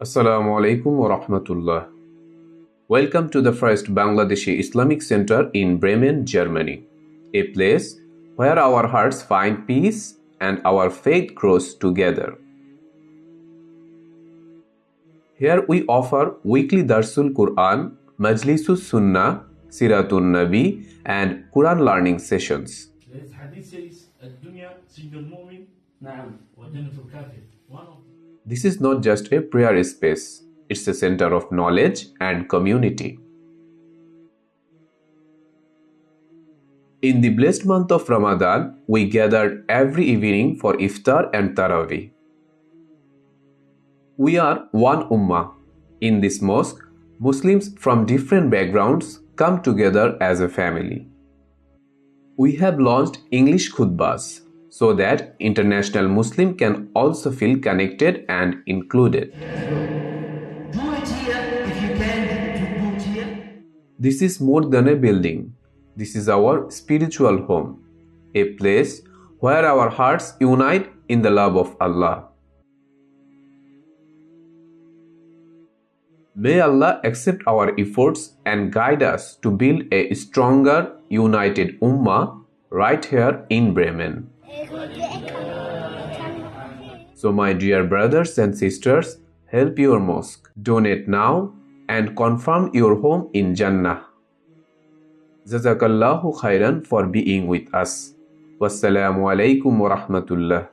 Assalamu alaikum wa rahmatullah. Welcome to the first Bangladeshi Islamic Center in Bremen, Germany, a place where our hearts find peace and our faith grows together. Here we offer weekly Darsul Quran, Majlisus Sunnah, Siratun Nabi, and Quran learning sessions. The hadith says, "الدنيا سجن المؤمن وجنة الكافر." This is not just a prayer space, it's a center of knowledge and community. In the blessed month of Ramadan, we gathered every evening for iftar and tarawih. We are one ummah. In this mosque, Muslims from different backgrounds come together as a family. We have launched English khutbahs so that international Muslim can also feel connected and included. Do it here if you can do it here. This is more than a building. This is our spiritual home, a place where our hearts unite in the love of Allah. May Allah accept our efforts and guide us to build a stronger, united ummah right here in Bremen. So my dear brothers and sisters, help your mosque. Donate now and confirm your home in Jannah. Jazakallahu khairan for being with us. Wassalamu alaikum wa rahmatullah.